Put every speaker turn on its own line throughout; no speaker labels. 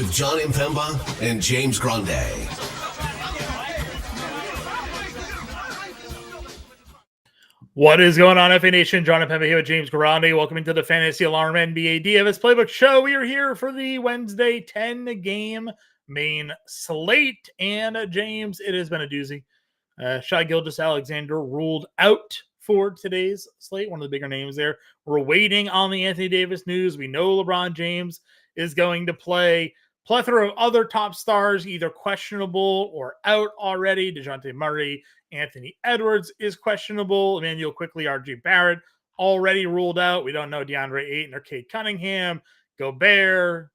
with Jon Impemba and James Grande.
What is going on, FA Nation? Jon Impemba here with James Grande. Welcome into the Fantasy Alarm NBA DFS Playbook Show. We are here for the Wednesday 10-game main slate. And James, it has been a doozy. Shai Gilgeous-Alexander ruled out for today's slate, one of the bigger names there. We're waiting on the Anthony Davis news. We know LeBron James is going to play. Plethora of other top stars, either questionable or out already. DeJounte Murray, Anthony Edwards is questionable. Emmanuel Quickley, RJ Barrett already ruled out. We don't know DeAndre Ayton or Cade Cunningham. Gobert,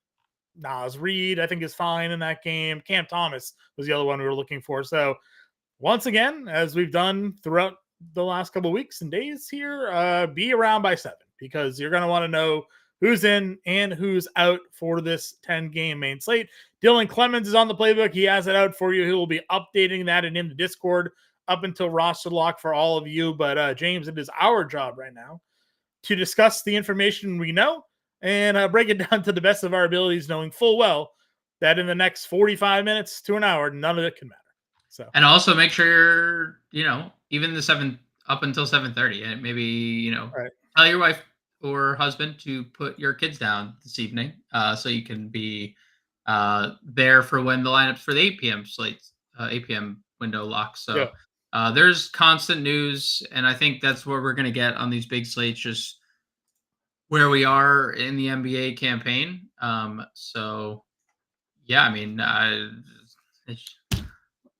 Naz Reid, I think is fine in that game. Cam Thomas was the other one we were looking for. So once again, as we've done throughout the last couple of weeks and days here, be around by 7 because you're going to want to know who's in and who's out for this 10-game main slate. Dylan Clemens is on the playbook. He has it out for you. He will be updating that and in the Discord up until roster lock for all of you. But James, it is our job right now to discuss the information we know and break it down to the best of our abilities, knowing full well that in the next 45 minutes to an hour, none of it can matter. So,
and also make sure you're, even the 7 up until 7:30, and maybe,
right.
Tell your wife or husband to put your kids down this evening, so you can be there for when the lineups for the 8 p.m. slates, 8 p.m. window locks. So there's constant news, and I think that's what we're going to get on these big slates, just where we are in the NBA campaign. So, yeah, I mean,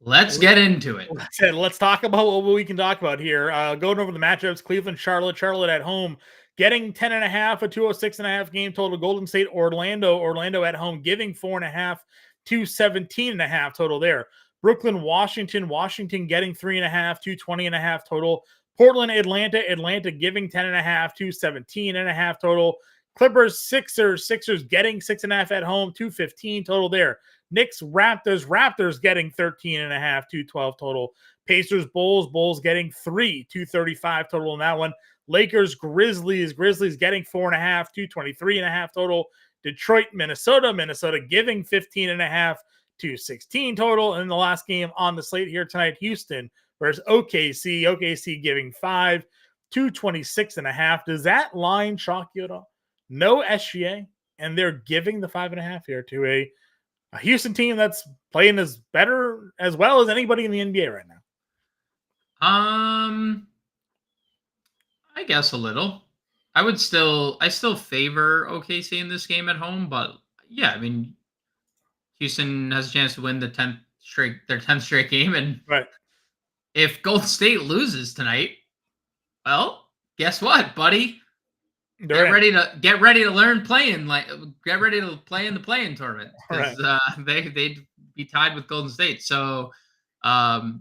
let's get into it.
Let's talk about what we can talk about here. Going over the matchups, Cleveland, Charlotte at home, getting 10.5, a 206.5 game total. Golden State, Orlando at home, giving 4.5 to 17.5 total there. Brooklyn, Washington getting 3.5 to 20.5 total. Portland, Atlanta giving 10.5 to 17.5 total. Clippers, Sixers getting 6.5 at home, 215 total there. Knicks, Raptors getting 13.5 to 12 total. Pacers, Bulls getting 3 to 35 total in that one. Lakers, Grizzlies getting 4.5 to 23.5 total. Detroit, Minnesota giving 15.5 to 16 total. And the last game on the slate here tonight, Houston versus OKC giving 5 to 26.5. Does that line shock you at all? No SGA, and they're giving the 5.5 here to a Houston team that's playing as well as anybody in the NBA right now.
I guess a little. I still favor OKC in this game at home, but yeah, I mean, Houston has a chance to win their 10th straight game, and
right.
If Golden State loses tonight, well, guess what, buddy? Get ready to learn playing. Get ready to play in the play-in tournament because they'd be tied with Golden State. So, yeah,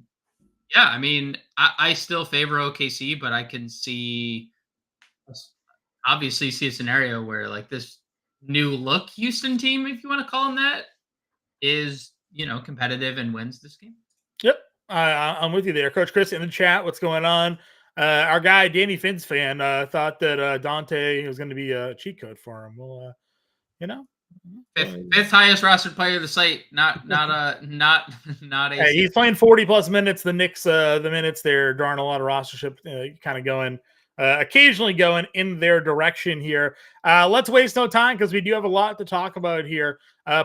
I mean, I still favor OKC, but I can obviously see a scenario where this new look Houston team, if you want to call them that, is competitive and wins this game.
Yep, I'm with you there, Coach Chris in the chat. What's going on? Our guy Danny Finn's fan thought that Donte was going to be a cheat code for him. Well,
fifth highest rostered player of the slate. Not a.
Hey, he's playing 40+ minutes. The Knicks, the minutes they're drawing a lot of rostership, kind of going, occasionally going in their direction here. Let's waste no time because we do have a lot to talk about here.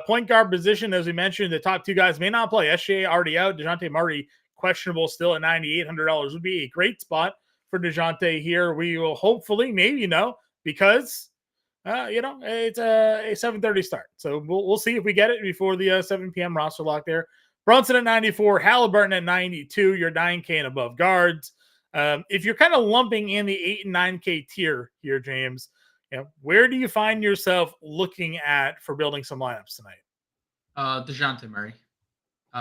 Point guard position, as we mentioned, the top 2 guys may not play. SGA already out. DeJounte Murray questionable still at $9,800 would be a great spot for DeJounte here. We will hopefully, maybe, because, it's a 7:30 start. So we'll see if we get it before the 7 p.m. roster lock there. Brunson at 94, Halliburton at 92, your 9K and above guards. If you're kind of lumping in the 8 and 9K tier here, James, where do you find yourself looking at for building some lineups tonight?
DeJounte Murray.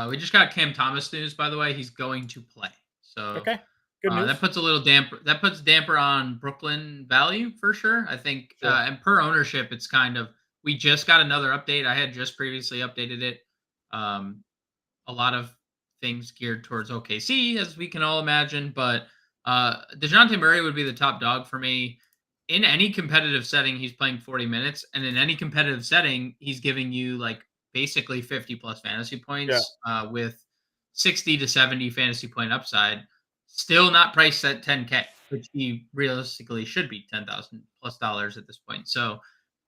We just got Cam Thomas news, by the way. He's going to play. So
okay, good news.
That puts a little damper. That puts damper on Brooklyn value for sure. I think, sure. And per ownership, it's kind of. We just got another update. I had just previously updated it. A lot of things geared towards OKC, as we can all imagine. But DeJounte Murray would be the top dog for me. In any competitive setting, he's playing 40 minutes. And in any competitive setting, he's giving you basically 50 plus fantasy
Yeah.
points with 60 to 70 fantasy point upside. Still not priced at 10K, which he realistically should be $10,000 plus dollars at this point. So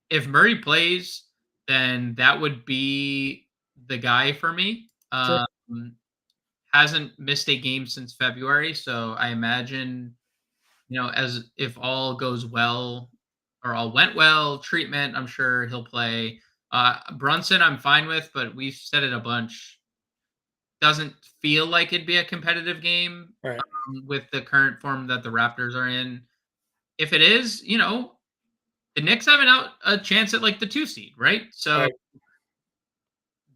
if Murray plays, then that would be the guy for me.
Sure.
Hasn't missed a game since February, so I imagine, as if all goes well or all went well, treatment, I'm sure he'll play. Brunson, I'm fine with, but we've said it a bunch. Doesn't feel like it'd be a competitive game
Right.
with the current form that the Raptors are in. If it is, the Knicks have a chance at like the 2 seed, right? So
Right.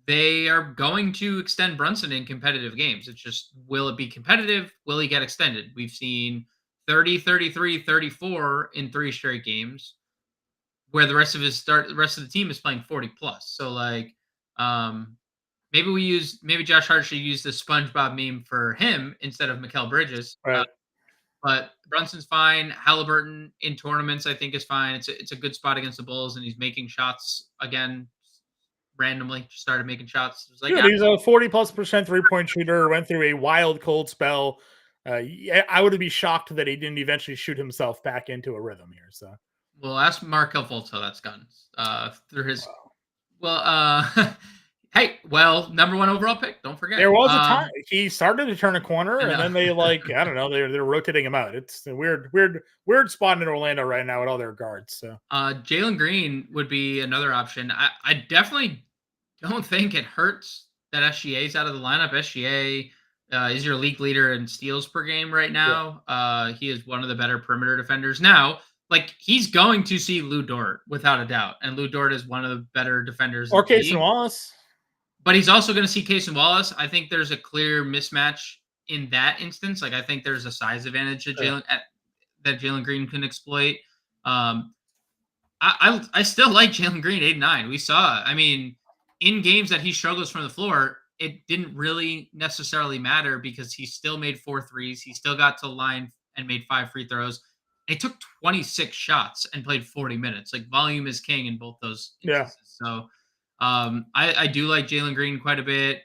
they are going to extend Brunson in competitive games. It's just, will it be competitive? Will he get extended? We've seen 30, 33, 34 in 3 straight games where the rest of the team is playing 40 plus. So like, maybe Josh Hart should use the SpongeBob meme for him instead of Mikal Bridges.
Right.
But Brunson's fine. Halliburton in tournaments, I think, is fine. It's a good spot against the Bulls, and he's making shots again randomly. Just started making shots. It was like,
Good. He's a 40+% 3-point shooter. Went through a wild cold spell. I would be shocked that he didn't eventually shoot himself back into a rhythm here. So,
well, ask Markel Fultz how that's gone. Through his, hey, number 1 overall pick. Don't forget.
there was a time he started to turn a corner, and then they I don't know, they're rotating him out. It's a weird spot in Orlando right now with all their guards. So,
Jalen Green would be another option. I definitely don't think it hurts that SGA is out of the lineup. SGA is your league leader in steals per game right now. Yeah. He is one of the better perimeter defenders. Now, like, he's going to see Lou Dort without a doubt. And Lou Dort is one of the better defenders.
Or Cason Wallace.
But he's also going to see Cason Wallace. I think there's a clear mismatch in that instance. Like, I think there's a size advantage that Jalen Green can exploit. I still like Jalen Green 8-9. We saw, in games that he struggles from the floor, it didn't really necessarily matter because he still made 4 threes. He still got to the line and made 5 free throws. He took 26 shots and played 40 minutes. Like, volume is king in both those instances. Yeah. So I do like Jalen Green quite a bit.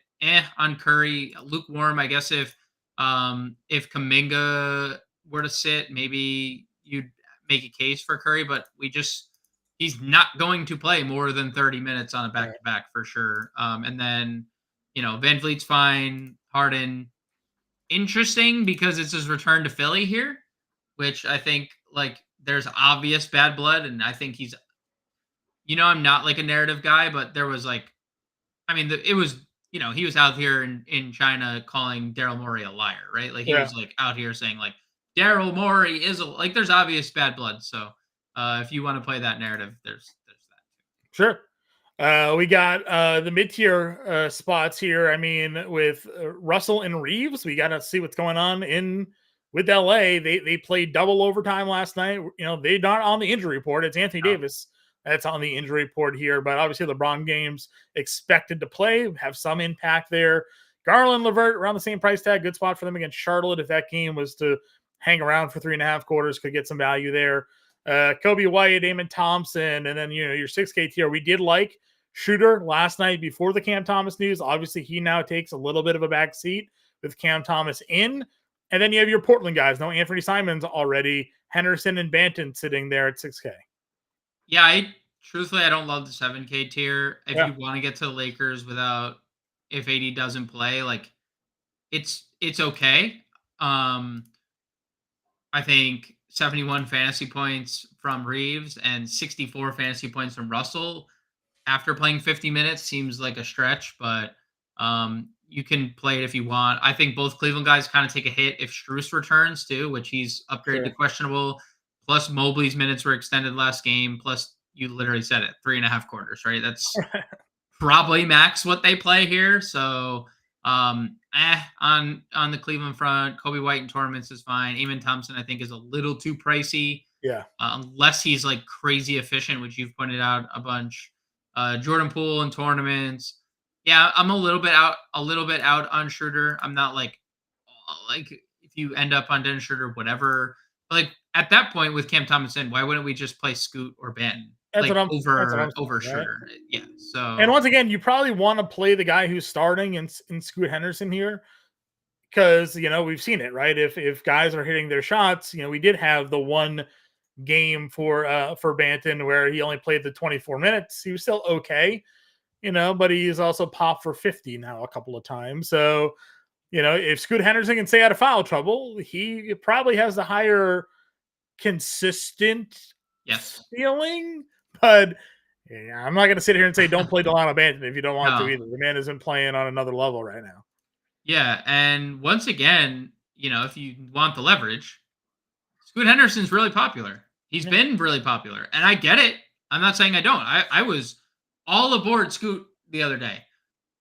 On Curry, lukewarm. I guess if Kuminga were to sit, maybe you'd make a case for Curry, but he's not going to play more than 30 minutes on a back-to-back for sure. And then, Van Vliet's fine. Harden, interesting because it's his return to Philly here, which I think, like, there's obvious bad blood. And I think he's, I'm not like a narrative guy, but there was it was, he was out here in China calling Daryl Morey a liar, right? Like, he was like out here saying like Daryl Morey is there's obvious bad blood. So if you want to play that narrative, there's that too.
Sure. We got the mid-tier spots here. With Russell and Reeves, we got to see what's going on with LA. They played double overtime last night. They're not on the injury report. It's Anthony Davis that's on the injury report here, but obviously LeBron James expected to play, have some impact there. Garland, LeVert around the same price tag. Good spot for them against Charlotte. If that game was to hang around for 3.5 quarters, could get some value there. Kobe White, Damon Thompson, and then your 6K tier. We did like Shooter last night before the Cam Thomas news. Obviously, he now takes a little bit of a back seat with Cam Thomas in. And then you have your Portland guys. No Anthony Simons already. Henderson and Banton sitting there at 6K.
Yeah, truthfully, I don't love the 7K tier. If you want to get to the Lakers if AD doesn't play, like, it's okay. I think 71 fantasy points from Reeves and 64 fantasy points from Russell after playing 50 minutes seems like a stretch, but you can play it if you want. I think both Cleveland guys kind of take a hit if Strus returns too, which he's upgraded to questionable. Plus Mobley's minutes were extended last game. Plus, you literally said it, 3.5 quarters, right? That's probably max what they play here. So on the Cleveland front, Kobe White in tournaments is fine. Eamon Thompson, I think, is a little too pricey.
Yeah.
Unless he's like crazy efficient, which you've pointed out a bunch. Jordan Poole in tournaments. Yeah, I'm a little bit out on Schroeder. I'm not like if you end up on Dennis Schroeder, whatever. Like, at that point with Cam Thomas in, why wouldn't we just play Scoot or Banton?
That's
like
what I'm saying, right?
overshooter. Yeah. So
And once again, you probably want to play the guy who's starting in Scoot Henderson here because we've seen it, right? If guys are hitting their shots, we did have the one game for Banton where he only played the 24 minutes. He was still okay, but he's also popped for 50 now a couple of times. So, if Scoot Henderson can stay out of foul trouble, he probably has the higher consistent feeling. But yeah, I'm not going to sit here and say don't play Delano Banton if you don't want to either. The man isn't playing on another level right now.
Yeah, and once again, if you want the leverage, Scoot Henderson's really popular. He's been really popular, and I get it. I'm not saying I don't. I was all aboard Scoot the other day.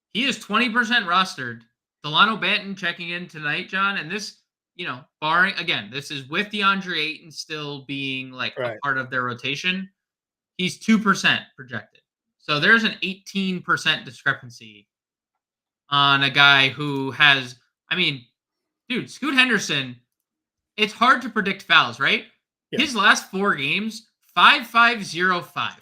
He is 20% rostered. Delano Banton checking in tonight, John, and this, barring again, this is with DeAndre Ayton still being like a part of their rotation. He's 2% projected. So there's an 18% discrepancy on a guy who has, dude, Scoot Henderson, it's hard to predict fouls, right? Yeah. His last 4 games, 5-5-0-5.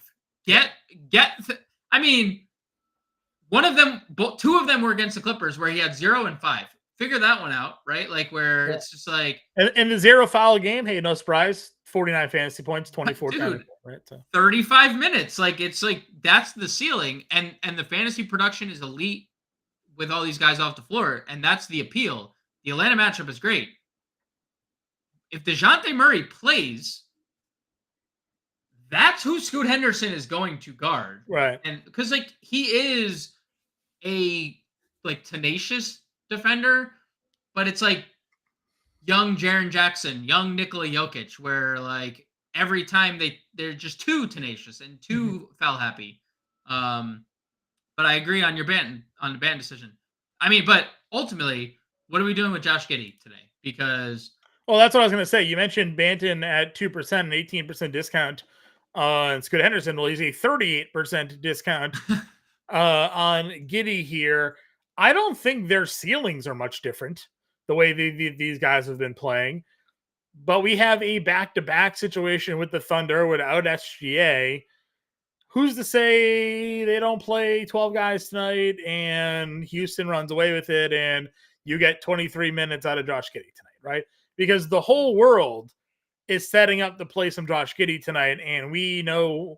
One of them, 2 of them were against the Clippers where he had 0 and 5. Figure that one out, right? Like where it's just like.
And the 0 foul game, hey, no surprise, 49 fantasy points, 24
dude,
right? So
35 minutes. Like it's like that's the ceiling. And the fantasy production is elite with all these guys off the floor, and that's the appeal. The Atlanta matchup is great. If DeJounte Murray plays, that's who Scoot Henderson is going to guard.
Right.
And because he is a tenacious defender, but it's like young Jaren Jackson, young Nikola Jokic, where every time they're just too tenacious and too foul happy. But I agree on the Banton decision. But ultimately, what are we doing with Josh Giddey today? Because
that's what I was going to say. You mentioned Banton at 2% and 18% discount on Scoot Henderson. Well, he's a 38% discount on Giddey here. I don't think their ceilings are much different the way these guys have been playing. But we have a back-to-back situation with the Thunder without SGA. Who's to say they don't play 12 guys tonight and Houston runs away with it and you get 23 minutes out of Josh Giddey tonight, right? Because the whole world is setting up to play some Josh Giddey tonight, and we know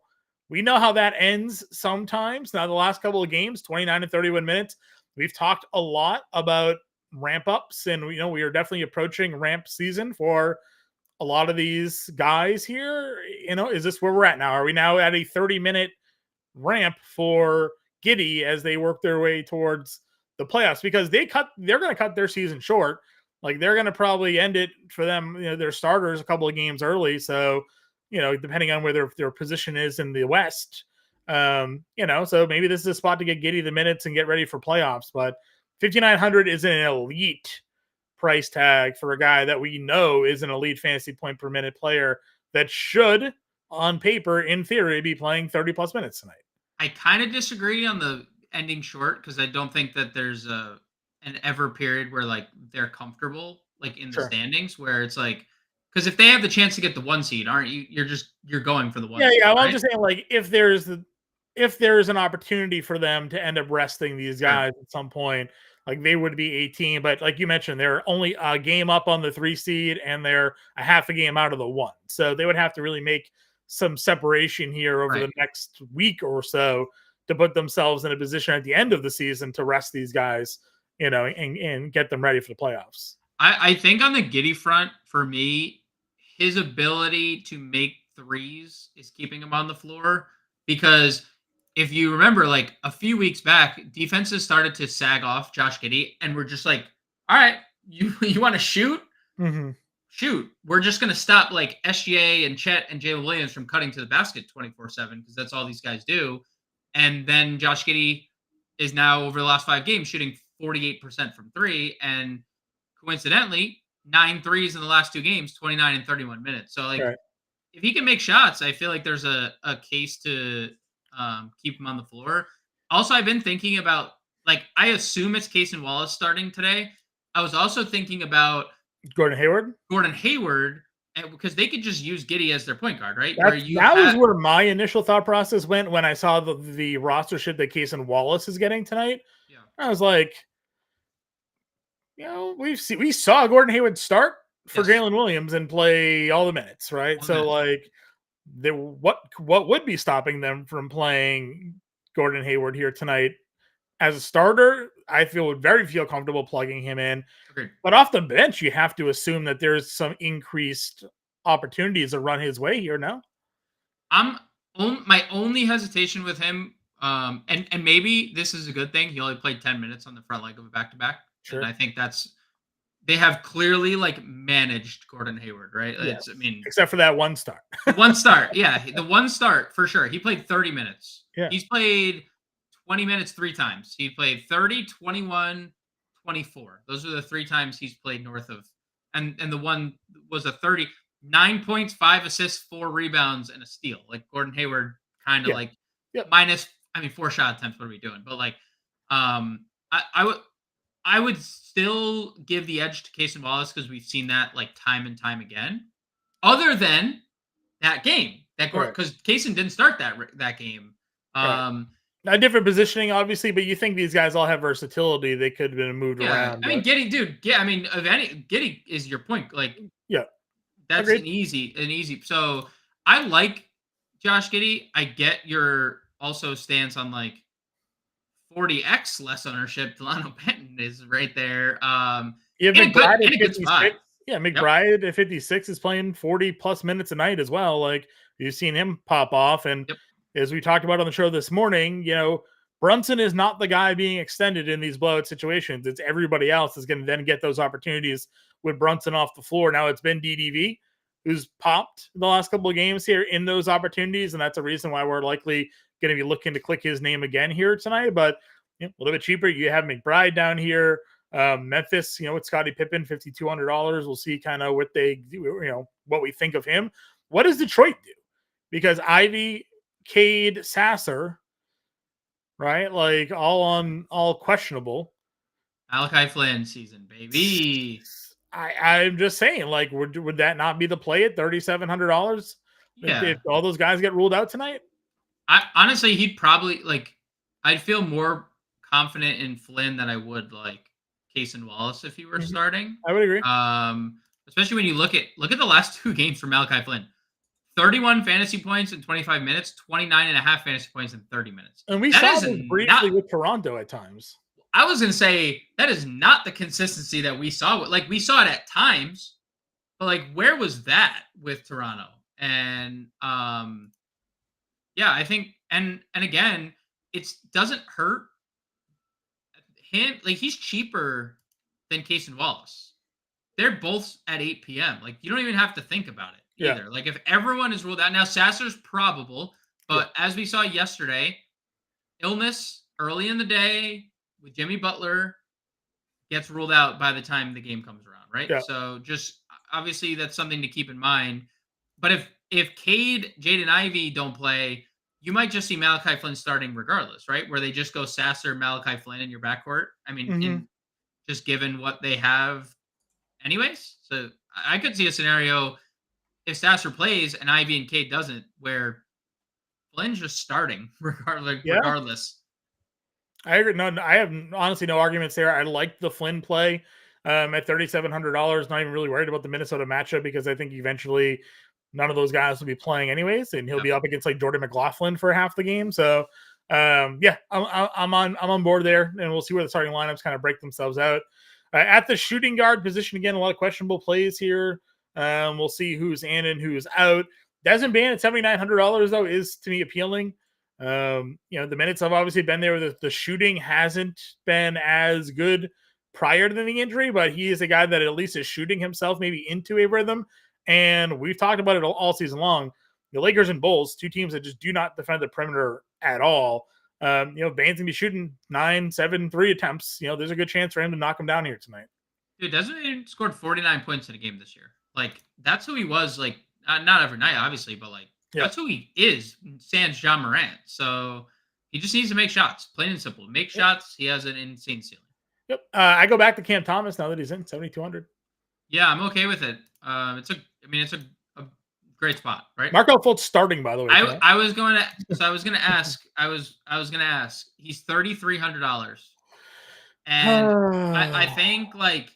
how that ends sometimes. Now, the last couple of games, 29 and 31 minutes, we've talked a lot about ramp-ups, and we are definitely approaching ramp season for a lot of these guys here. Is this where we're at now? Are we now at a 30-minute ramp for Giddey as they work their way towards the playoffs? Because they're going to cut their season short. They're going to probably end it for them, their starters a couple of games early. So, depending on where their position is in the West, so maybe this is a spot to get Giddey the minutes and get ready for playoffs. But 5,900 is an elite price tag for a guy that we know is an elite fantasy point per minute player that should, on paper, in theory, be playing 30 plus minutes tonight.
I kind of disagree on the ending short because I don't think that there's an ever period where they're comfortable in the standings where it's because if they have the chance to get the 1 seed, aren't you? You're going for the 1 seed.
Yeah.
Right?
I'm just saying if there's an opportunity for them to end up resting these guys at some point, they would be 18, but like you mentioned, they're only a game up on the 3 seed and they're a half a game out of the 1. So they would have to really make some separation here over the next week or so to put themselves in a position at the end of the season to rest these guys, and get them ready for the playoffs.
I think on the Giddey front, for me, his ability to make threes is keeping him on the floor because if you remember, a few weeks back, defenses started to sag off Josh Giddey, and we're just all right, you want to shoot?
Mm-hmm.
Shoot. We're just going to stop SGA and Chet and Jalen Williams from cutting to the basket 24/7 because that's all these guys do. And then Josh Giddey is now, over the last 5 games, shooting 48% from 3, and coincidentally, 9 threes in the last 2 games, 29 and 31 minutes. So, if he can make shots, I feel there's a case to keep him on the floor. Also, I've been thinking about, I assume it's Case and Wallace starting today. I was also thinking about
Gordon Hayward,
because they could just use Giddey as their point guard, right?
That was where my initial thought process went when I saw the roster sheet that Case and Wallace is getting tonight.
Yeah.
I was like, we saw Gordon Hayward start for Jalen Williams and play all the minutes, right? What would be stopping them from playing Gordon Hayward here tonight as a starter? I would feel comfortable plugging him in.
Agreed.
But off the bench, you have to assume that there's some increased opportunities to run his way here. No,
my only hesitation with him, and maybe this is a good thing. He only played 10 minutes on the front leg of a back-to-back.
Sure.
And I think they have clearly managed Gordon Hayward, right?
Yes. Except for that one start.
One start. Yeah. The one start for sure. He played 30 minutes.
Yeah.
He's played 20 minutes 3 times. He played 30, 21, 24. Those are the 3 times he's played north of, and the one was a 9 points, 5 assists, 4 rebounds, and a steal. Gordon Hayward kind of minus, 4 shot attempts. What are we doing? But I would still give the edge to Case and Wallace because we've seen that time and time again. Other than that game, because Kaysen didn't start that game.
A different positioning, obviously, but you think these guys all have versatility. They could have been moved around.
Giddey, dude. Yeah, Giddey is your point. That's
Agreed.
an easy. So I like Josh Giddey. I get your also stance on 40x less ownership. Delano Benton is right there.
McBride at 56. Yeah, McBride at 56 is playing 40 plus minutes a night as well. You've seen him pop off, and as we talked about on the show this morning, Brunson is not the guy being extended in these blowout situations. It's everybody else is going to then get those opportunities with Brunson off the floor. Now it's been DDV who's popped the last couple of games here in those opportunities, and that's a reason why we're likely going to be looking to click his name again here tonight. But a little bit cheaper, you have McBride down here. Memphis, with Scottie Pippen, $5,200. We'll see kind of what they do, what we think of him. What does Detroit do? Because Ivy, Cade, Sasser, right? All questionable.
Malachi Flynn season, baby.
I'm just saying, would that not be the play at $3,700?
Yeah.
If all those guys get ruled out tonight?
Honestly, he'd probably I'd feel more confident in Flynn than I would Case and Wallace if he were starting.
I would agree.
Especially when you look at the last 2 games for Malachi Flynn. 31 fantasy points in 25 minutes, 29.5 fantasy points in 30 minutes.
And we saw this briefly with Toronto at times.
I was going to say that is not the consistency that we saw. We saw it at times, but where was that with Toronto? And I think, and again, it doesn't hurt him. He's cheaper than Case and Wallace. They're both at 8 p.m. You don't even have to think about it either. If everyone is ruled out now, Sasser's probable, but as we saw yesterday, illness early in the day with Jimmy Butler gets ruled out by the time the game comes around, right?
Yeah.
So just obviously that's something to keep in mind. But if Cade, Jaden Ivey don't play, you might just see Malachi Flynn starting regardless, right? Where they just go Sasser, Malachi Flynn in your backcourt. Just given what they have anyways. So I could see a scenario if Sasser plays and Ivy and Cade doesn't, where Flynn's just starting regardless.
I agree. No, I have honestly no arguments there. I like the Flynn play at $3,700. Not even really worried about the Minnesota matchup because I think eventually none of those guys will be playing anyways, and he'll be up against Jordan McLaughlin for half the game. So, I'm on board there, and we'll see where the starting lineups kind of break themselves out. At the shooting guard position, again, a lot of questionable plays here. We'll see who's in and who's out. Desmond Bane at $7,900 though is to me appealing. The minutes have obviously been there. The shooting hasn't been as good prior to the injury, but he is a guy that at least is shooting himself maybe into a rhythm. And we've talked about it all season long. The Lakers and Bulls, 2 teams that just do not defend the perimeter at all. Bane's gonna be shooting 9, 7, 3 attempts. There's a good chance for him to knock him down here tonight.
Dude, Desmond Bane scored 49 points in a game this year. That's who he was. Not every night, obviously, but that's who he is. Sans John Morant. So he just needs to make shots. Plain and simple. Make shots. He has an insane ceiling.
Yep. I go back to Cam Thomas now that he's in 7,200.
Yeah, I'm okay with it. It's great spot, right?
Markelle Fultz starting, by the way.
I was going to ask. I was going to ask. He's $3,300, and I think like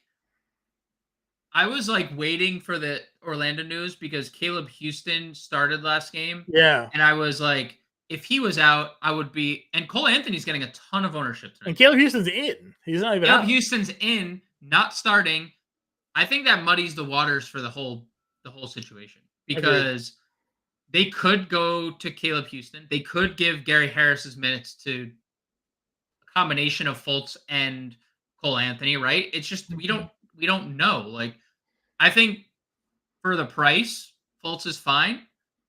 I was like waiting for the Orlando news because Caleb Houston started last game.
Yeah.
And I was like, if he was out, I would be. And Cole Anthony's getting a ton of ownership tonight.
And Caleb Houston's in. He's not even out.
Caleb Houston's in, not starting. I think that muddies the waters for the whole situation because they could go to Caleb Houston. They could give Gary Harris's minutes to a combination of Fultz and Cole Anthony, right? It's just we don't know. Like, I think for the price, Fultz is fine.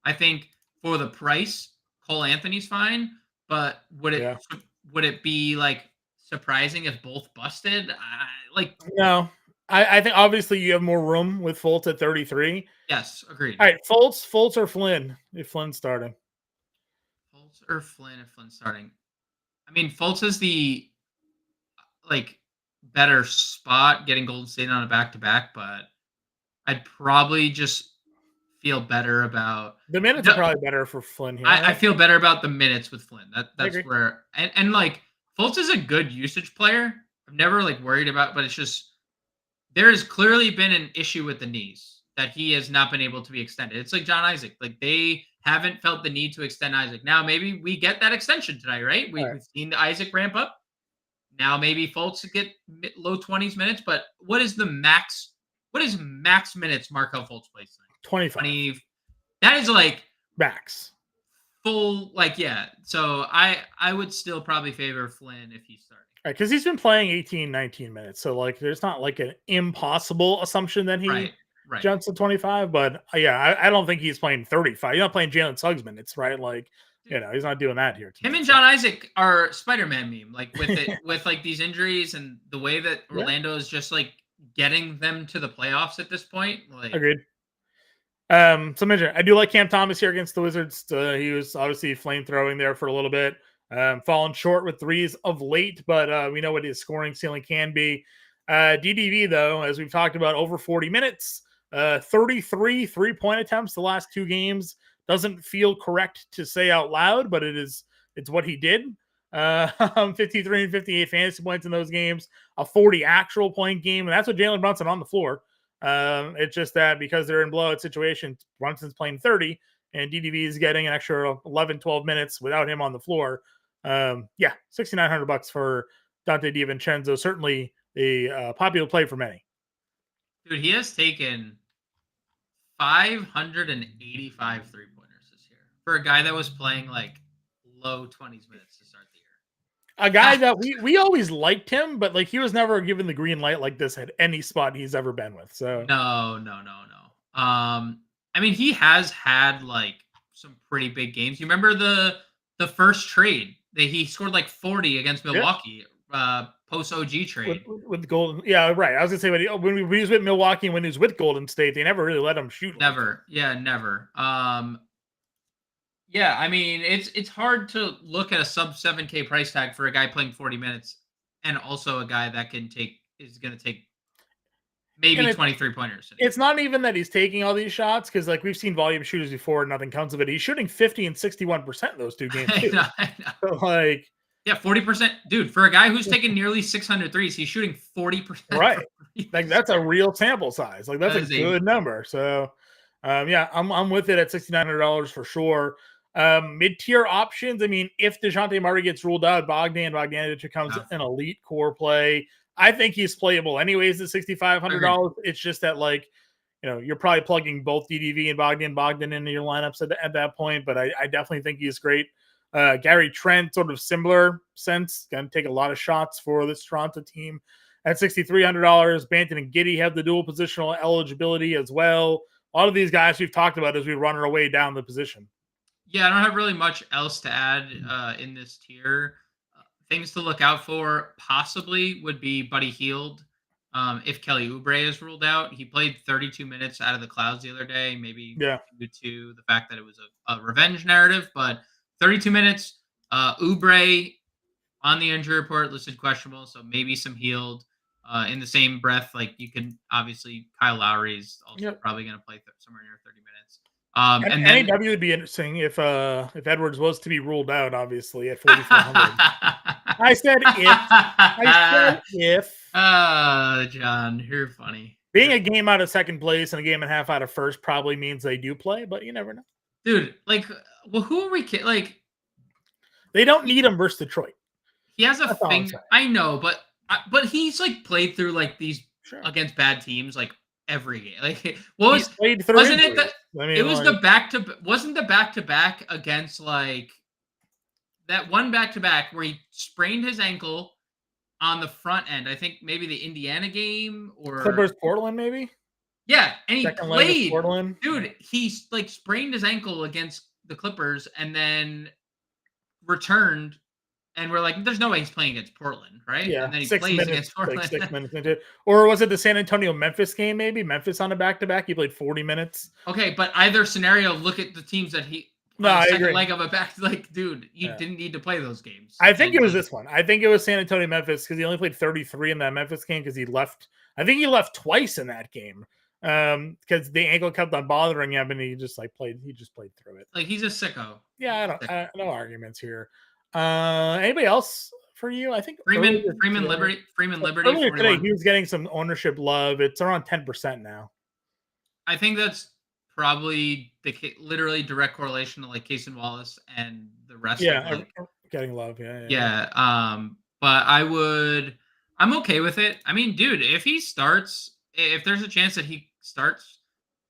I think for the price, Cole Anthony's fine. But would it be like surprising if both busted?
No. I think obviously you have more room with Fultz at 33.
Yes, agreed.
All right, Fultz or Flynn if Flynn's starting.
Fultz or Flynn if Flynn's starting. I mean, Fultz is the better spot getting Golden State on a back-to-back, but I'd probably just feel better about
the minutes are probably better for Flynn here.
I feel better about the minutes with Flynn. That's where and like Fultz is a good usage player. I've never worried about, but it's just there has clearly been an issue with the knees that he has not been able to be extended. It's like John Isaac. Like they haven't felt the need to extend Isaac. Now maybe we get that extension tonight, right? We've seen the Isaac ramp up. Now maybe Fultz get low 20s minutes, but what is max minutes Markelle Fultz plays tonight?
25.
20. That is
max.
Full, yeah. So I would still probably favor Flynn if he's starting.
Right, because he's been playing 18, 19 minutes. So there's not an impossible assumption that he jumps to 25. But I don't think he's playing 35. He's not playing Jalen Suggs minutes, right? He's not doing that here.
Him and John Isaac are Spider-Man meme, with it with these injuries and the way that Orlando is just getting them to the playoffs at this point.
Agreed. I do like Cam Thomas here against the Wizards. He was obviously flamethrowing there for a little bit. Fallen short with threes of late, but we know what his scoring ceiling can be. DDV, though, as we've talked about, over 40 minutes, 33 3-point attempts the last two games. Doesn't feel correct to say out loud, but it's what he did. 53 and 58 fantasy points in those games, a 40 actual point game, and that's with Jalen Brunson on the floor. It's just that because they're in blowout situations, Brunson's playing 30, and DDV is getting an extra 11, 12 minutes without him on the floor. $6,900 for Donte DiVincenzo. Certainly a popular play for many.
Dude, he has taken 585 3-pointers this year for a guy that was playing low 20s minutes to start the year.
A guy that we always liked him, but he was never given the green light like this at any spot he's ever been with. So
no. I mean, he has had some pretty big games. You remember the first trade that he scored 40 against Milwaukee, post OG trade
with Golden. Yeah, right. I was gonna say when he was with Milwaukee and when he was with Golden State, they never really let him shoot.
Never. Never. Yeah, I mean, it's hard to look at a sub 7K price tag for a guy playing 40 minutes and also a guy that is going to take maybe 23 pointers.
It's not even that he's taking all these shots because we've seen volume shooters before and nothing comes of it. He's shooting 50 and 61% in those two games. Too.
I know. So 40%. Dude, for a guy who's taken nearly 600 threes, he's shooting 40%.
Right. That's a real sample size. That's a good number. So, I'm with it at $6,900 for sure. Mid-tier options. I mean, if DeJounte Murray gets ruled out, Bogdanovic becomes an elite core play. I think he's playable anyways at $6,500. It's just that you're probably plugging both DDV and Bogdan into your lineups at that point. But I definitely think he's great. Gary Trent, sort of similar sense, going to take a lot of shots for this Toronto team at $6,300. Banton and Giddey have the dual positional eligibility as well. A lot of these guys we've talked about as we run our way down the position.
Yeah, I don't have really much else to add in this tier. Things to look out for possibly would be Buddy Hield. If Kelly Oubre is ruled out, he played 32 minutes out of the clouds the other day, maybe due to the fact that it was a revenge narrative, but 32 minutes. Oubre on the injury report listed questionable, so maybe some Hield. In the same breath, you can obviously Kyle Lowry is also probably going to play somewhere near 30 minutes. And then
NAW would be interesting if Edwards was to be ruled out, obviously at 4,400. I said if.
John, you're funny.
Being a game out of second place and a game and a half out of first probably means they do play, but you never know.
Dude, like, well, who are we kidding? Like,
they don't need him versus Detroit.
He has a finger. I know, but he's like played through like these against bad teams like every game. Like, what was
played through?
Wasn't it that it was the back to back against like that one back to back where he sprained his ankle on the front end? I think maybe the Indiana game or
Clippers Portland maybe.
Yeah, and he
Second
played.
Portland.
Dude, he like sprained his ankle against the Clippers and then returned. And we're like, there's no way he's playing against Portland, right?
Yeah,
and then he plays against Portland.
Like 6 minutes into it. Or was it the San Antonio-Memphis game, maybe? Memphis on a back-to-back? He played 40 minutes.
Okay, but either scenario, look at the teams that he...
No, I agree.
Leg of a back... Like, dude, you didn't need to play those games.
I think it was this one. I think it was San Antonio-Memphis because he only played 33 in that Memphis game because he left... I think he left twice in that game because the ankle kept on bothering him and he just played through it.
Like, he's a sicko.
Yeah, no arguments here. Anybody else for you? I think
Freeman Liberty.
Earlier today, he was getting some ownership love. It's around 10% now.
I think that's probably literally direct correlation to like Casey Wallace and the rest.
Yeah,
of
getting love.
Yeah. But I'm okay with it. I mean, dude, if there's a chance that he starts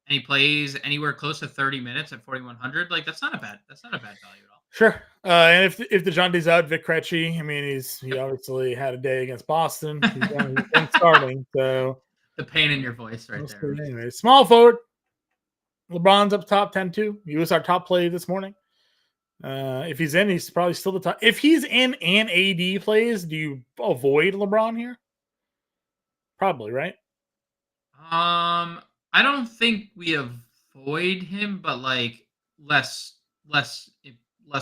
and he plays anywhere close to 30 minutes at 4,100, like that's not a bad value at all.
Sure. And if DeJounte's out, Vic Krejci, I mean, he obviously had a day against Boston. He's been starting. So
the pain in your voice right there.
Anyway, small forward. LeBron's up top 10-2. He was our top play this morning. If he's in, he's probably still the top. If he's in and AD plays, do you avoid LeBron here? Probably, right?
I don't think we avoid him, but like less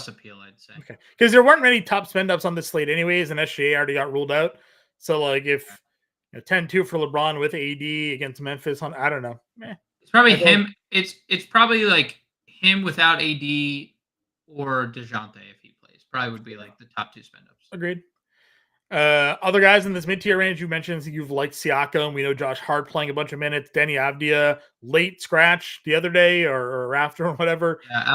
appeal, I'd say.
Okay, because there weren't many top spend ups on this slate anyways, and SGA already got ruled out. So like if 10-2 for LeBron with AD against Memphis, I don't know.
It's probably him. It's probably like him without AD or DeJounte if he plays. Probably would be like the top two spend ups.
Agreed. Other guys in this mid-tier range, you mentioned you've liked Siakam. We know Josh Hart playing a bunch of minutes. Denny Avdia, late scratch the other day or after or whatever.
Yeah,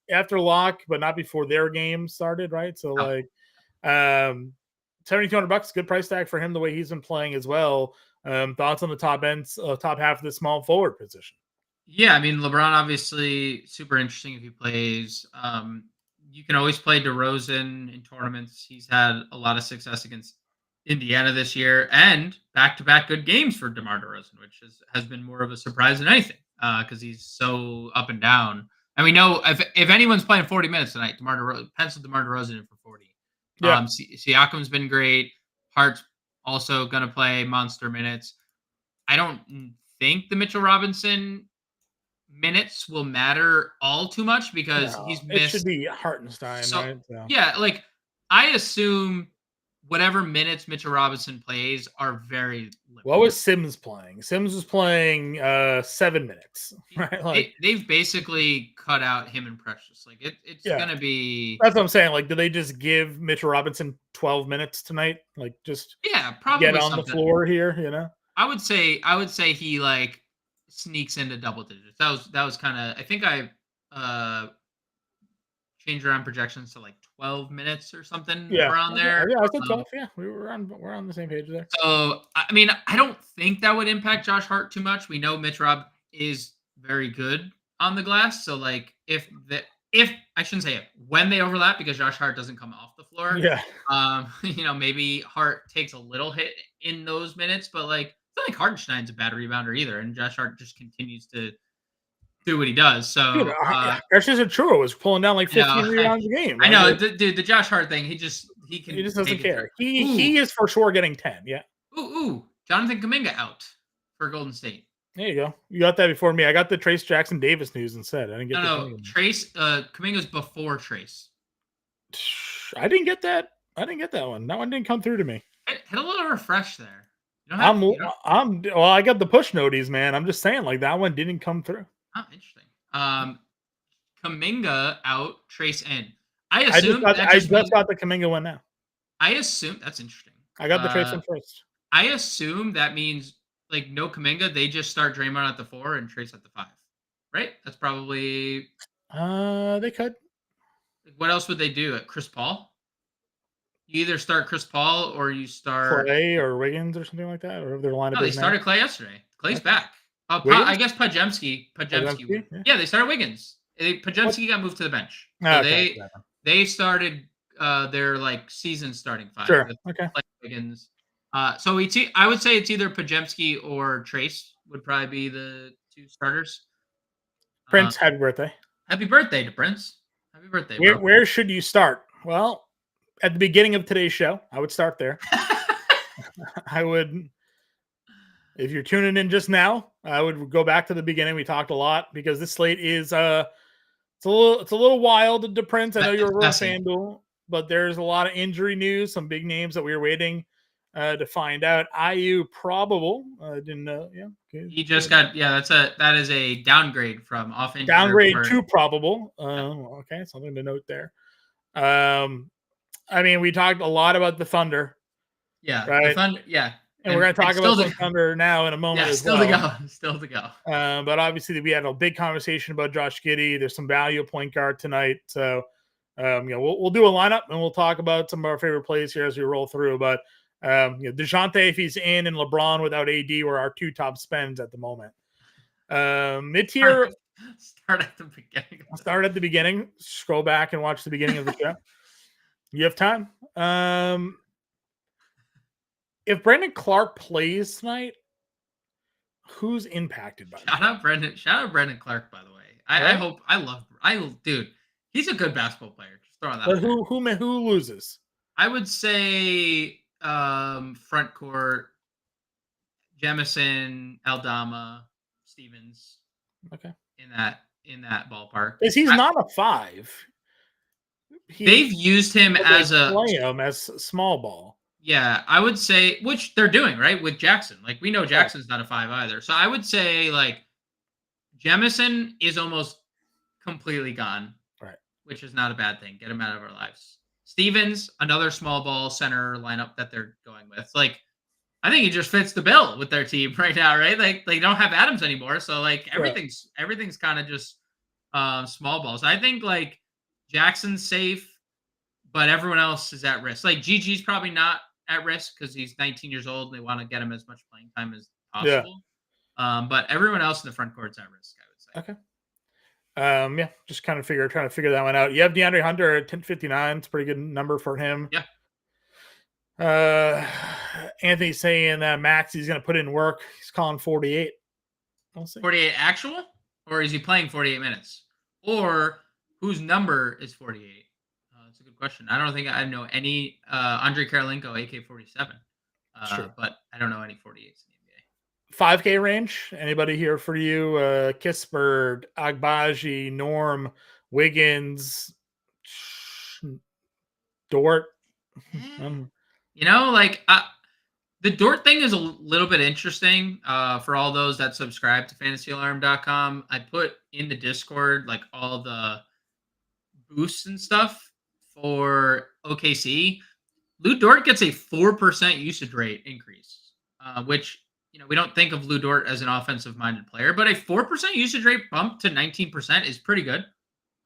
after lock, but not before their game started, right? So $7,200, good price tag for him the way he's been playing as well. Thoughts on the top half of the small forward position?
Yeah, I mean LeBron obviously super interesting if he plays. You can always play DeRozan in tournaments. He's had a lot of success against Indiana this year and back-to-back good games for DeMar DeRozan, which has been more of a surprise than anything because he's so up and down. And we know if anyone's playing 40 minutes tonight, pencil DeMar DeRozan in for 40. Yeah. Siakam's been great. Hart's also going to play monster minutes. I don't think the Mitchell Robinson minutes will matter all too much because he's missed.
It should be Hartenstein, right? So.
Yeah, like I assume whatever minutes Mitchell Robinson plays are very limited.
What was Sims playing? Sims was playing 7 minutes, right? Like
they've basically cut out him and Precious. Like it's gonna be.
That's what I'm saying. Like, do they just give Mitchell Robinson 12 minutes tonight? Like, just
probably
get on the floor here. You know,
I would say he like sneaks into double digits. That was kind of. I think I changed around projections to like 12 minutes or something around there.
Yeah, I said 12. Yeah, we're on the same page there.
So, I mean, I don't think that would impact Josh Hart too much. We know Mitch Rob is very good on the glass. So, like, if I shouldn't say it, when they overlap, because Josh Hart doesn't come off the floor.
Yeah.
Maybe Hart takes a little hit in those minutes, but like, it's not like Hartenstein's a bad rebounder either, and Josh Hart just continues to do what he does. So
Precious Achiuwa was pulling down like 15 rebounds a game.
Right? I know, dude. The Josh Hart thing, he just
doesn't care. He is for sure getting 10. Yeah.
Ooh, Jonathan Kuminga out for Golden State.
There you go. You got that before me. I got the Trace Jackson Davis news instead. I didn't get
Trace. Kuminga's before Trace.
I didn't get that. I didn't get that one. That one didn't come through to me.
Hit a little refresh there.
I got the push noties, man. I'm just saying, like that one didn't come through.
Oh, interesting. Kuminga out, Trace in.
I just got the Kuminga one now.
I assume that's interesting.
I got the Trace in first.
I assume that means like no Kuminga, they just start Draymond at the 4 and Trace at the 5, right? That's probably.
They could.
What else would they do at Chris Paul? You either start Chris Paul or you start
Clay or Wiggins or something like that, or their lineup.
No, they started Clay yesterday. Clay's back. I guess Podziemski. Yeah, they started Wiggins. Podziemski got moved to the bench. So they started their like season starting 5.
Sure. Okay.
Clay, Wiggins. So I would say it's either Podziemski or Trace would probably be the 2 starters.
Prince, happy birthday.
Happy birthday to Prince. Happy birthday, bro.
Where should you start? Well, at the beginning of today's show, I would start there. I would, if you're tuning in just now, I would go back to the beginning. We talked a lot because this slate is it's a little wild to Prince. I know you're a real FanDuel, but there's a lot of injury news, some big names that we were waiting to find out. IU probable. Didn't know. Yeah. Okay.
He just got that is a downgrade from off injury.
Downgrade to probable. Okay, something to note there. I mean, we talked a lot about the Thunder.
Yeah,
right.
The Thunder, yeah.
And we're going to talk about the Thunder now in a moment.
Yeah,
as
still
well.
Still to go.
But obviously, we had a big conversation about Josh Giddey. There's some value at point guard tonight. So, we'll do a lineup and we'll talk about some of our favorite plays here as we roll through. But, DeJounte, if he's in, and LeBron without AD were our 2 top spends at the moment. Mid-tier.
Start at the beginning.
Start at the beginning. Scroll back and watch the beginning of the show. You have time. If Brandon Clark plays tonight, who's impacted by that?
Shout out Brandon Clark, by the way. Dude, he's a good basketball player. Just throwing that.
But who loses?
I would say front court, Jemison, Aldama, Stevens.
Okay.
In that ballpark.
Because he's not a 5.
They've used him as
small ball.
Yeah, I would say, which they're doing, right, with Jackson. Like, we know Jackson's not a 5 either. So I would say, like, Jemison is almost completely gone.
Right.
Which is not a bad thing. Get him out of our lives. Stevens, another small ball center lineup that they're going with. Like, I think he just fits the bill with their team right now, right? Like, they don't have Adams anymore. So, like, everything's kind of just small balls. I think, like, Jackson's safe, but everyone else is at risk. Like, Gigi's probably not at risk because he's 19 years old and they want to get him as much playing time as possible. Yeah. But everyone else in the front court's at risk, I would say.
Okay. Just kind of trying to figure that one out. You have DeAndre Hunter at 1059. It's a pretty good number for him.
Yeah.
Anthony's saying that Max, he's going to put in work. He's calling 48. We'll see.
48 actual? Or is he playing 48 minutes? Or whose number is 48? That's a good question. I don't think I know any Andre Karolinko, AK-47. But I don't know any 48s in the
NBA. 5K range? Anybody here for you? Kispert, Agbaji, Norm, Wiggins, Dort.
The Dort thing is a little bit interesting for all those that subscribe to fantasyalarm.com. I put in the Discord like all the boosts and stuff for OKC. Lou Dort gets a 4% usage rate increase, which, we don't think of Lou Dort as an offensive-minded player, but a 4% usage rate bump to 19% is pretty good.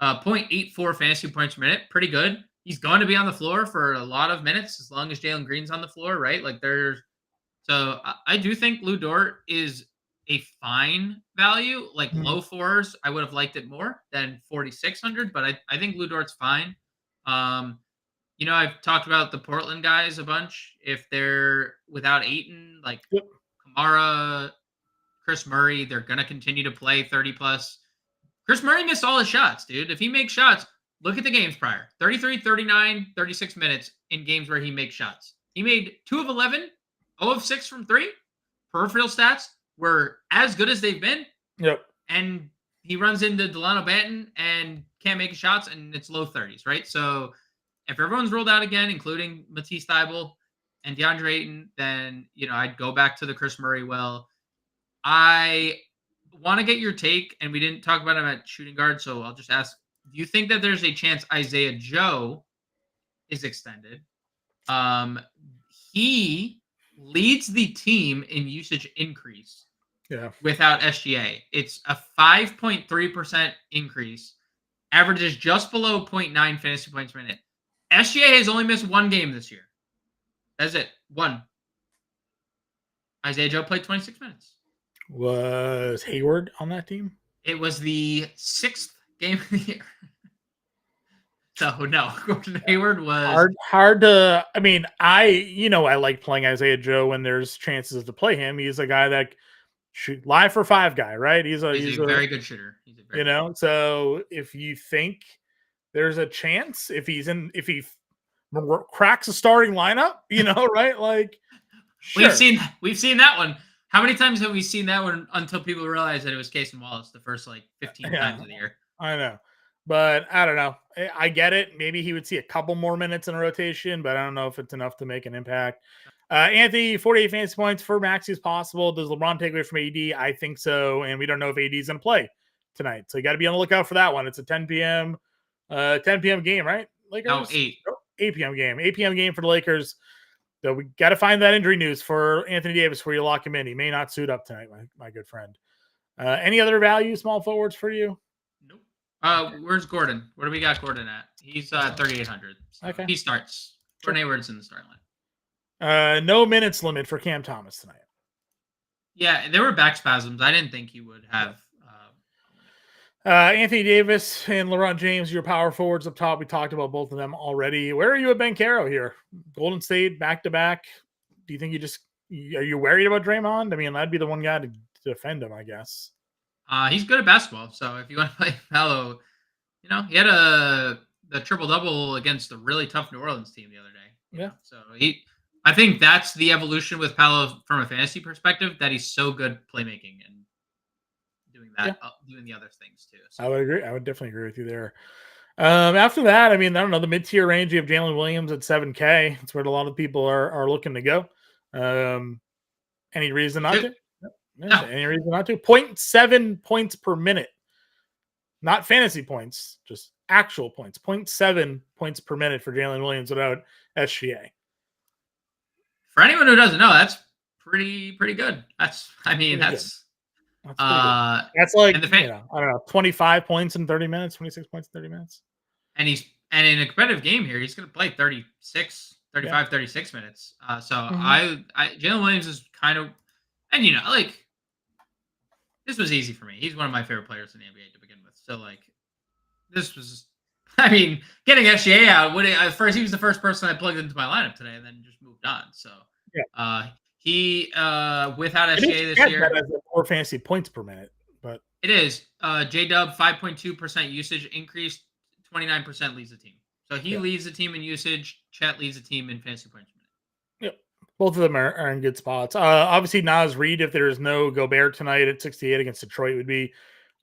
0.84 fantasy points per minute, pretty good. He's going to be on the floor for a lot of minutes as long as Jalen Green's on the floor, right? So I do think Lou Dort is a fine value. Like low 4s, I would have liked it more than 4,600, but I think Lou Dort's fine. I've talked about the Portland guys a bunch. If they're without Ayton, like Kamara, Chris Murray, they're going to continue to play 30 plus. Chris Murray missed all his shots, dude. If he makes shots, look at the games prior. 33, 39, 36 minutes in games where he makes shots. He made 2 of 11, 0 of 6 from 3. Peripheral stats were as good as they've been.
Yep.
And he runs into Delano Banton and can't make shots, and it's low 30s, right? So if everyone's ruled out again, including Matisse Thybulle and DeAndre Ayton, then, I'd go back to the Chris Murray well. I want to get your take, and we didn't talk about him at shooting guard, so I'll just ask: do you think that there's a chance Isaiah Joe is extended? He leads the team in usage increase.
Yeah.
Without SGA, it's a 5.3% increase. Averages just below 0.9 fantasy points per minute. SGA has only missed one game this year. That's it. One. Isaiah Joe played 26 minutes.
Was Hayward on that team?
It was the 6th game of the year. So no, Gordon Hayward was
hard to. I mean, I like playing Isaiah Joe when there's chances to play him. He's a guy that shoot live for 5 guy, right? He's a
very good shooter.
So if you think there's a chance, if he cracks a starting lineup, right? Like, sure.
We've seen that one. How many times have we seen that one until people realize that it was Case and Wallace the first 15 times of the year?
I know, but I don't know. I get it. Maybe he would see a couple more minutes in a rotation, but I don't know if it's enough to make an impact. Anthony, 48 fantasy points for Maxey is possible. Does LeBron take away from AD? I think so, and we don't know if AD is going to play tonight, so you got to be on the lookout for that one. It's a 10 p.m. game, right? Lakers?
No, 8
p.m. game. 8 p.m. game for the Lakers. So we got to find that injury news for Anthony Davis before you lock him in. He may not suit up tonight, my good friend. Any other value small forwards for you?
Nope. Where's Gordon? Where do we got Gordon at? He's 3,800. So
okay.
He starts. Gordon Hayward's in the starting line.
No minutes limit for Cam Thomas tonight.
Yeah, there were back spasms. I didn't think he would have.
Anthony Davis and LeBron James, your power forwards up top. We talked about both of them already. Where are you at Ben Caro here? Golden State back-to-back. Do you think are you worried about Draymond? I mean, that'd be the one guy to defend him, I guess.
He's good at basketball. So if you want to play Melo, he had the triple-double against a really tough New Orleans team the other day.
Yeah.
So I think that's the evolution with Paolo from a fantasy perspective, that he's so good playmaking and doing that, doing the other things too. So.
I would agree. I would definitely agree with you there. After that, I mean, I don't know, the mid-tier range, you have Jalen Williams at 7K. That's where a lot of people are looking to go. Any reason not to? No. Any reason not to? 0.7 points per minute. Not fantasy points, just actual points. 0.7 points per minute for Jalen Williams without SGA.
For anyone who doesn't know, that's pretty good. That's like,
I don't know, 25 points in 30 minutes, 26 points in 30 minutes.
And in a competitive game here, he's going to play 36 minutes. Jalen Williams is kind of, and this was easy for me. He's one of my favorite players in the NBA to begin with. So this was, getting SGA out. At first, he was the first person I plugged into my lineup today, and then just moved on. So he without SGA this year,
that has more fantasy points per minute, but
it is J-Dub 5.2% usage increase, 29% leads the team. So he leads the team in usage. Chet leads the team in fantasy points per minute.
Yep, both of them are in good spots. Obviously, Naz Reid, if there's no Gobert tonight at 68 against Detroit, would be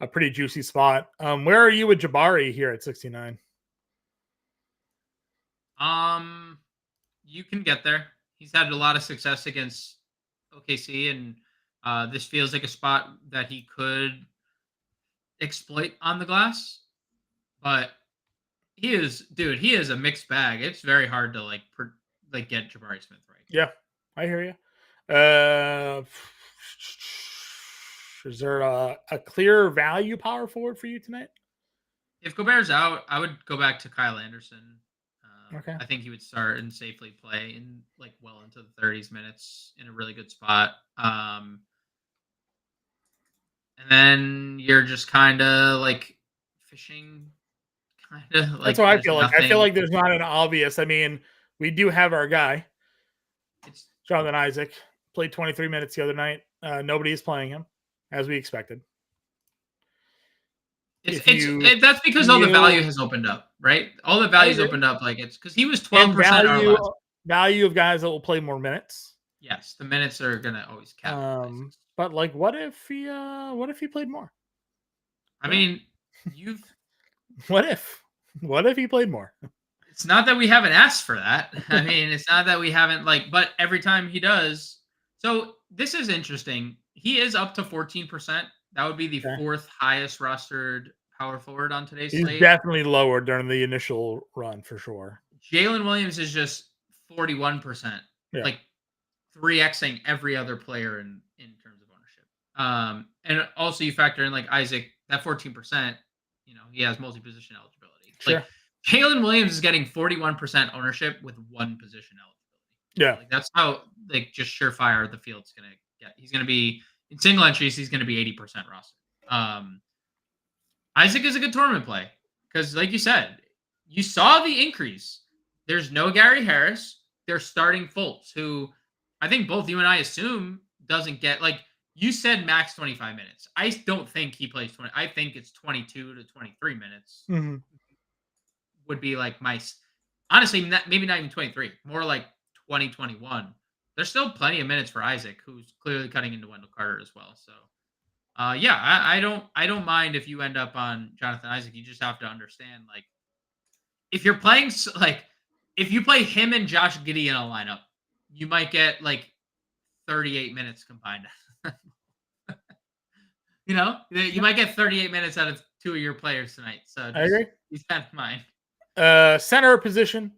a pretty juicy spot. Where are you with Jabari here at 69?
You can get there. He's had a lot of success against OKC, and this feels like a spot that he could exploit on the glass. But he is a mixed bag. It's very hard to get Jabari Smith right.
Yeah, I hear you. Is there a clear value power forward for you tonight?
If Gobert's out, I would go back to Kyle Anderson.
Okay.
I think he would start and safely play in well into the 30s minutes in a really good spot. And then you're just kind of fishing.
That's what I feel like. I feel like there's not an obvious. I mean, we do have our guy. It's Jonathan Isaac. Played 23 minutes the other night. Nobody is playing him, as we expected.
That's because all the value has opened up, right? All the value's opened up. It's because he was 12%
value of guys that will play more minutes.
Yes, the minutes are gonna always count.
But what if he played more?
I mean,
what if he played more?
It's not that we haven't asked for that. I mean, it's not that we haven't but every time he does. So this is interesting. He is up to 14% That would be the fourth highest rostered power forward on today's
He's
slate.
definitely lower during the initial run for sure.
Jalen Williams is just 41%, like 3xing every other player in terms of ownership. And also you factor in like Isaac, that 14%, he has multi-position eligibility.
Sure.
Like Jalen Williams is getting 41% ownership with one position eligibility.
Yeah.
Like that's how just surefire the field's gonna get. He's gonna be in single entries, he's gonna be 80% rostered. Isaac is a good tournament play because, like you said, you saw the increase. There's no Gary Harris. They're starting Fultz, who I think both you and I assume doesn't get, like you said, max 25 minutes. I don't think he plays 20. I think it's 22 to 23 minutes would be like honestly, maybe not even 23, more like 20, 21. There's still plenty of minutes for Isaac, who's clearly cutting into Wendell Carter as well. So, I don't mind if you end up on Jonathan Isaac. You just have to understand, like, if you're playing, like, if you play him and Josh Giddey in a lineup, you might get like 38 minutes combined. You might get 38 minutes out of two of your players tonight. So
I agree.
Keep that in mind.
Center position.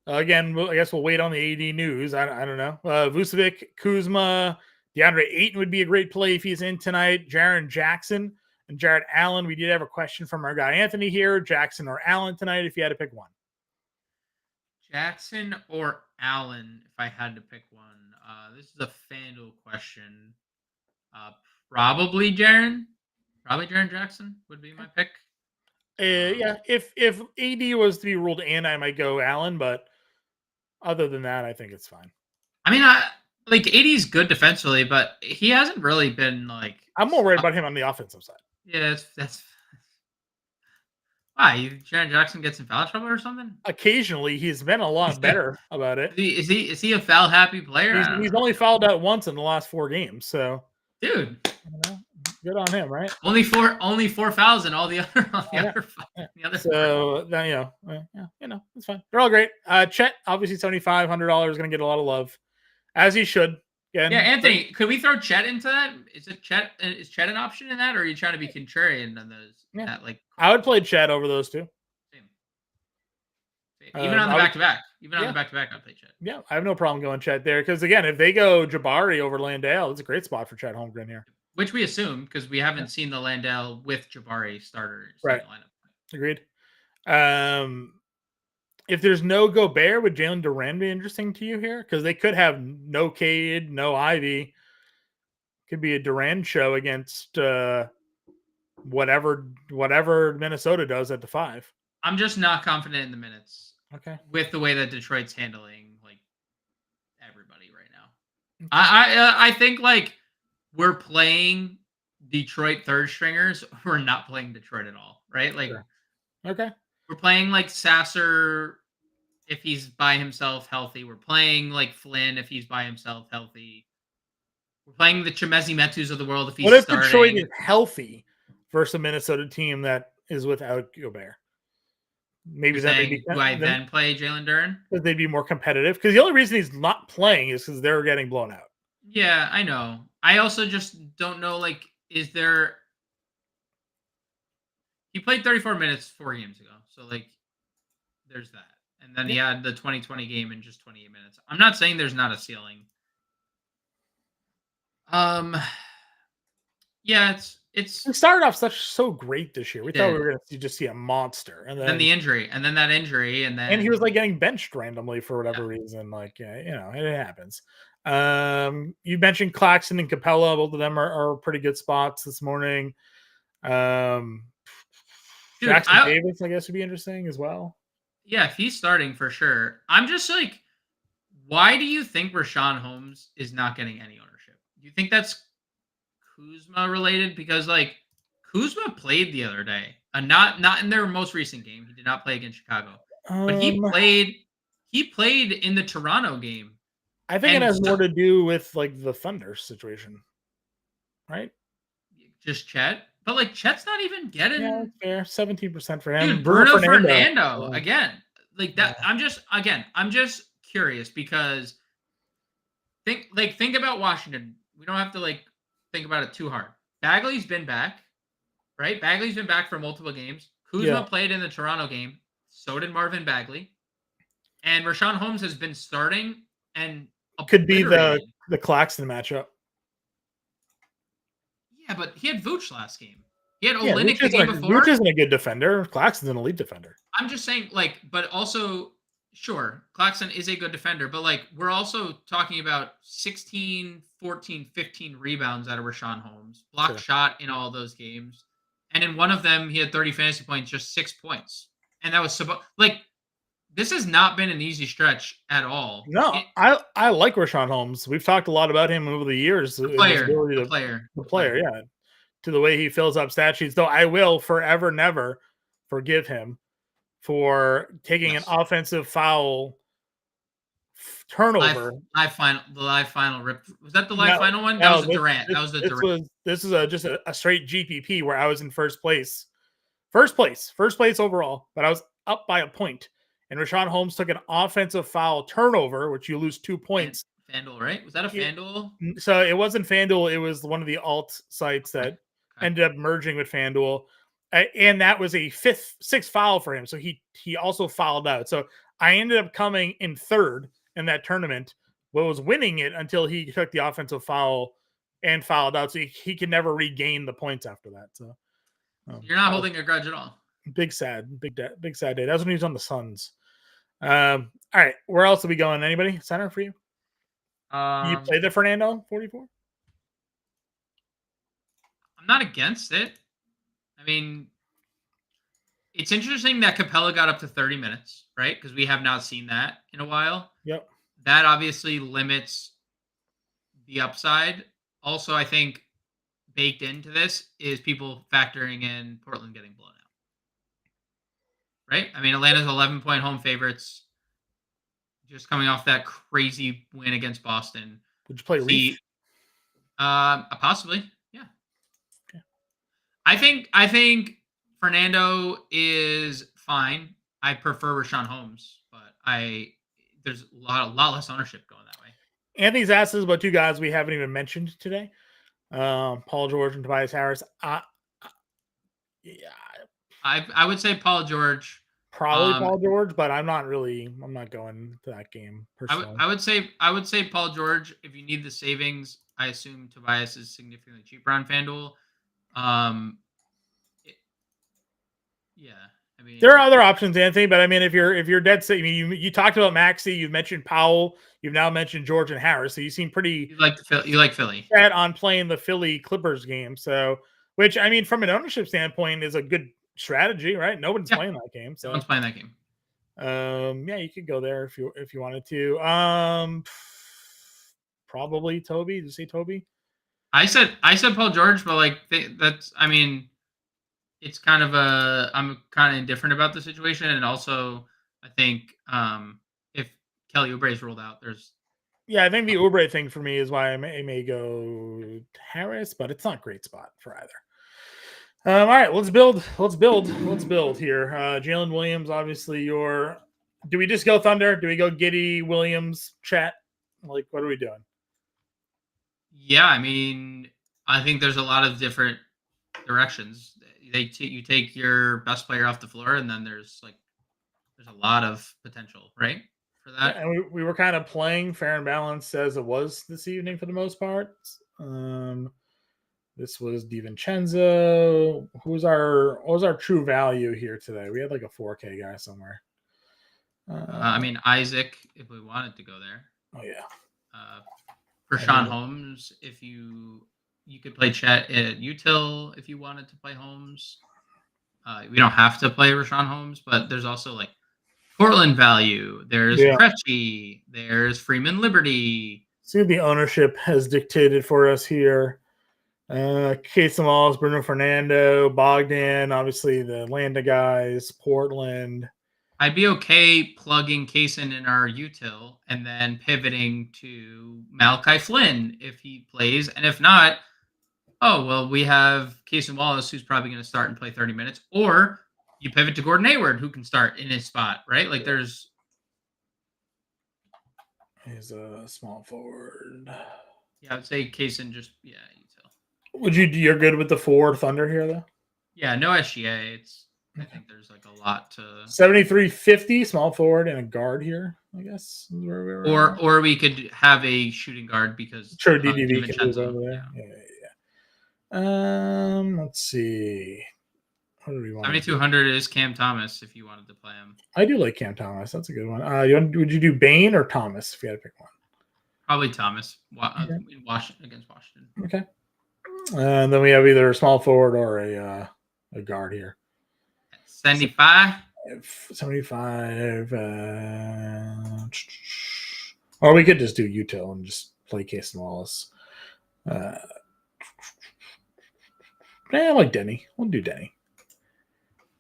Again, I guess we'll wait on the AD news. I don't know. Vucevic, Kuzma, DeAndre Ayton would be a great play if he's in tonight. Jaren Jackson and Jarrett Allen. We did have a question from our guy Anthony here. Jackson or Allen tonight if you had to pick one?
Jackson or Allen if I had to pick one. This is a FanDuel question. Probably Jaren. Probably Jaren Jackson would be my pick.
Yeah, if AD was to be ruled in, I might go Allen, but other than that, I think it's fine.
I mean, like AD's good defensively, but he hasn't really been like.
I'm more worried about him on the offensive side.
Yeah, that's. Why? Jaren Jackson gets in foul trouble or something?
Occasionally, he's been a lot better about it.
Is he a foul happy player?
He's only fouled out once in the last 4 games, so.
Dude.
Good on him, right?
Only four fouls in all the other
So it's fine. They're all great. Chet, obviously $7,500 going to get a lot of love, as he should. Again,
yeah, Anthony, could we throw Chet into that? Is Chet an option in that, or are you trying to be contrarian on those?
Yeah. I would play Chet over those two.
Same. Even on the back-to-back. On the back-to-back, I'd play Chet.
Yeah, I have no problem going Chet there because, again, if they go Jabari over Landale, it's a great spot for Chet Holmgren here.
Which we assume because we haven't seen the Landale with Jabari starter lineup.
Agreed. If there's no Gobert, would Jalen Duren be interesting to you here? Because they could have no Cade, no Ivy. Could be a Duren show against whatever Minnesota does at the 5.
I'm just not confident in the minutes.
Okay.
With the way that Detroit's handling like everybody right now. Okay. I think like we're playing Detroit third stringers. We're not playing Detroit at all, right? Like,
sure. Okay.
We're playing like Sasser if he's by himself healthy. We're playing like Flynn if he's by himself healthy. We're playing the Chemezi Metus of the world if he's starting.
What if Detroit is healthy versus a Minnesota team that is without Gobert? Maybe that maybe
do I then play Jalen Duren?
Because they'd be more competitive. Because the only reason he's not playing is because they're getting blown out.
Yeah, I know. I also just don't know, like, is there... He played 34 minutes 4 games ago. So, like, there's that. And then he had the 2020 game in just 28 minutes. I'm not saying there's not a ceiling. Yeah, it's
it started off so great this year. We thought we were going to just see a monster. And then
the injury. And then that injury. And
he was, like, getting benched randomly for whatever reason. Like, it happens. You mentioned Claxton and Capella. Both of them are pretty good spots this morning. Jackson Davis, I guess, would be interesting as well.
Yeah, if he's starting for sure. I'm just like, why do you think Rashawn Holmes is not getting any ownership? Do you think that's Kuzma related? Because like Kuzma played the other day, not in their most recent game. He did not play against Chicago, but he played in the Toronto game.
I think it has more to do with like the Thunder situation, right?
Just Chet. But like Chet's not even getting.
Yeah, fair. 17% for him.
Dude, Bruno Fernando again. Like that. Yeah. I'm just curious because think about Washington. We don't have to like think about it too hard. Bagley's been back, right? Bagley's been back for multiple games. Kuzma played in the Toronto game. So did Marvin Bagley. And Rashawn Holmes has been starting and
could be the Claxton matchup.
Yeah, but he had Vooch last game. He had Olynyk the game before.
Vooch isn't a good defender. Claxton's an elite defender.
I'm just saying, like, but also, sure, Claxton is a good defender, but like, we're also talking about 16, 14, 15 rebounds out of Rashawn Holmes, block shot in all those games. And in one of them, he had 30 fantasy points, just 6 points. And that was like, this has not been an easy stretch at all.
No, I like Rashawn Holmes. We've talked a lot about him over the years.
The player,
yeah. To the way he fills up stat sheets, though I will forever never forgive him for taking an offensive foul turnover.
The live final rip. Was that the live final one? That was Durant. That was the Durant.
This is just a straight GPP where I was in first place overall, but I was up by a point. And Rashawn Holmes took an offensive foul turnover, which you lose 2 points.
FanDuel, right? Was that a FanDuel?
So it wasn't FanDuel. It was one of the alt sites that ended up merging with FanDuel. And that was a sixth foul for him. So he also fouled out. So I ended up coming in third in that tournament, but was winning it until he took the offensive foul and fouled out. So he could never regain the points after that. So
you're not holding a grudge at all.
Big sad day. That's when he was on the Suns. All right, where else are we going? Anybody center for you? You played the Fernando 44?
I'm not against it. I mean, it's interesting that Capella got up to 30 minutes, right? Because we have not seen that in a while.
Yep.
That obviously limits the upside. Also, I think baked into this is people factoring in Portland getting blown out. Right? I mean, Atlanta's 11-point home favorites, just coming off that crazy win against Boston.
Would you play Reef?
Possibly, yeah. Okay. I think Fernando is fine. I prefer Rashawn Holmes, but there's a lot less ownership going that way.
Anthony's asked us about two guys we haven't even mentioned today, Paul George and Tobias Harris. Yeah.
I would say Paul George.
Probably Paul George, but I'm not going to that game personally.
I would say Paul George. If you need the savings, I assume Tobias is significantly cheaper on FanDuel. Yeah. I mean,
there are other options, Anthony, but I mean, if you're dead set, I mean, you talked about Maxey, you've mentioned Powell, you've now mentioned George and Harris, so you seem pretty
you like Philly
set on playing the Philly Clippers game. So, which I mean, from an ownership standpoint, is a good strategy, right? Nobody's playing that game. So
no one's playing that game.
Yeah, you could go there if you wanted to. Probably Toby. Did you say Toby?
I said Paul George, but like that's, I mean, it's kind of I'm kind of indifferent about the situation, and also I think if Kelly Oubre is ruled out,
I think the Oubre thing for me is why I may go Harris, but it's not a great spot for either. All right, let's build here. Jalen Williams, obviously do we just go Thunder? Do we go Giddey, Williams, Chet? Like, what are we doing?
Yeah, I mean, I think there's a lot of different directions. You take your best player off the floor, and then there's a lot of potential, right, for that.
Yeah, and we were kind of playing fair and balanced as it was this evening for the most part. This was DiVincenzo. What was our true value here today? We had like a 4K guy somewhere.
I mean, Isaac, if we wanted to go there.
Oh yeah.
Rashawn Holmes, if you could play Chet at util if you wanted to play Holmes. We don't have to play Rashawn Holmes, but there's also like Portland value. There's Krejci. There's Freeman Liberty.
See what the ownership has dictated for us here. Casey Wallace, Bruno Fernando, Bogdan, obviously the Atlanta guys, Portland.
I'd be okay plugging Kaysen in our util and then pivoting to Malachi Flynn if he plays. And if not, we have Kaysen Wallace, who's probably going to start and play 30 minutes. Or you pivot to Gordon Hayward, who can start in his spot, right? Like
he's a small forward.
Yeah, I would say Kaysen util.
You're good with the 4 Thunder here though?
Yeah, no SGA. I think there's like a lot to
73.50 small forward and a guard here, I guess. Is where we were at.
or we could have a shooting guard because
Sure, DDV can move
DiVincenzo,
over there. Yeah. Let's see. What do we want?
7,200 is Cam Thomas if you wanted to play him.
I do like Cam Thomas. That's a good one. Would you do Bane or Thomas if you had to pick one?
Probably Thomas
Okay.
in Washington against Washington.
Okay. And then we have either a small forward or a guard here.
75.
75. Or we could just do util and just play Case and Wallace. I like Denny. We'll do Denny.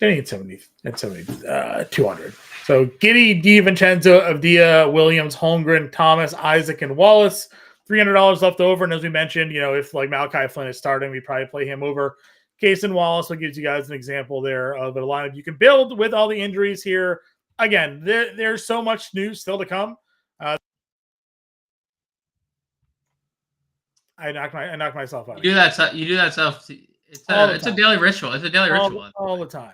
Denny at 200. So Giddy, DiVincenzo, Avdia, Williams, Holmgren, Thomas, Isaac, and Wallace. $300 left over. And as we mentioned, if like Malachi Flynn is starting, we probably play him over Case and Wallace. So it gives you guys an example there of a lineup you can build with all the injuries here. Again, there's so much news still to come. I knocked myself out.
You do that stuff. It's a daily ritual. It's a daily ritual
all the time.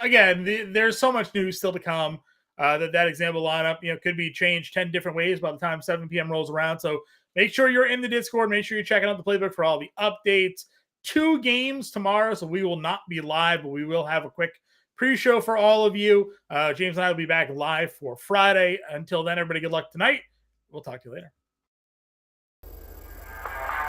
Again, there's so much news still to come. That example lineup, could be changed 10 different ways by the time 7 p.m. rolls around. So make sure you're in the Discord. Make sure you're checking out the playbook for all the updates. 2 games tomorrow, so we will not be live, but we will have a quick pre-show for all of you. James and I will be back live for Friday. Until then, everybody, good luck tonight. We'll talk to you later.